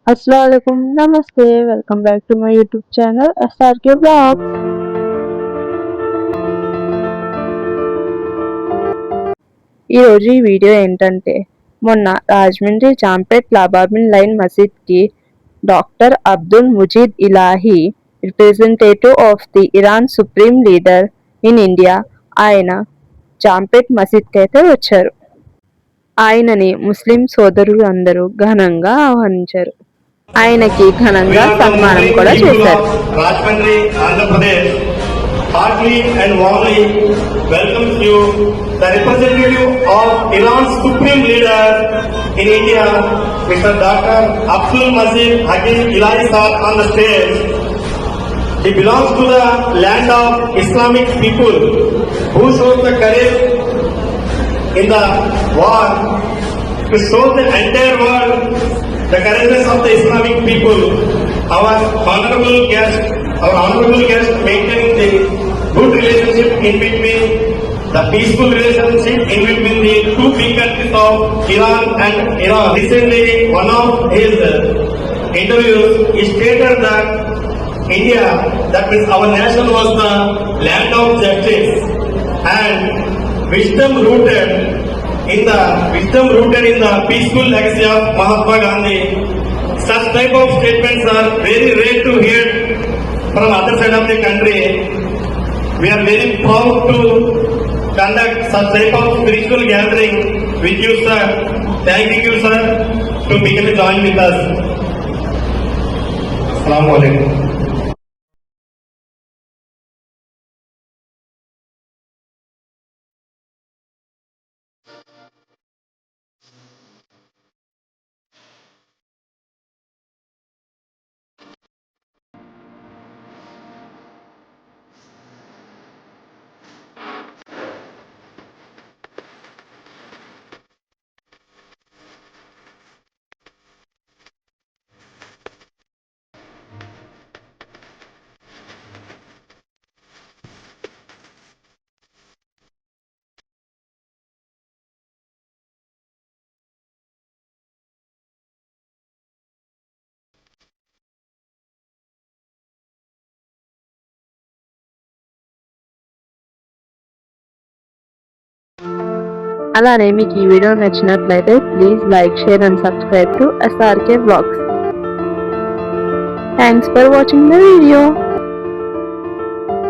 Assalamualaikum, Namaste, welcome back to my YouTube channel SRK Vlogs. ఈరోజు ఈ video ఏంటంటే మొన్న రాజమండ్రి జాంపేట్ లాబాబిన్ లైన్ మసీద్కి doctor Abdul Majid Ilahi representative of the Iran supreme leader in India ఆయన జాంపేట్ మసీద్కి అయితే వచ్చారు. ఆయనని ముస్లిం సోదరులు అందరూ ఘనంగా ఆహ్వానించారు. ఆయనకి ఘనంగా సన్మానం కూడా చేశారు. Rajahmundry Andhra Pradesh heartily and warmly welcomes you, the representative of Iran's supreme leader in India, Mr. Dr. Abdul Majid Hakim Ilahi sir on the stage. He belongs to the land of Islamic people who showed the courage in the war to show the entire world the courageous of the Islamic people. Our honorable guest maintaining the good relationship in between, the peaceful relationship in between the two big countries of Iran and Iran. Recently, one of his interviews, he stated that India, that means our nation, was the land of justice and wisdom rooted in the peaceful legacy of Mahatma Gandhi. Such type of statements are very rare to hear from other side of the country. We are very proud to conduct such type of spiritual gathering with you, sir. Thank you, sir, to begin to join with us. Assalamu alaikum. అలానే మీకు ఈ video నచ్చినట్లయితే please like, share and subscribe to SRK Vlogs. Thanks for watching the video.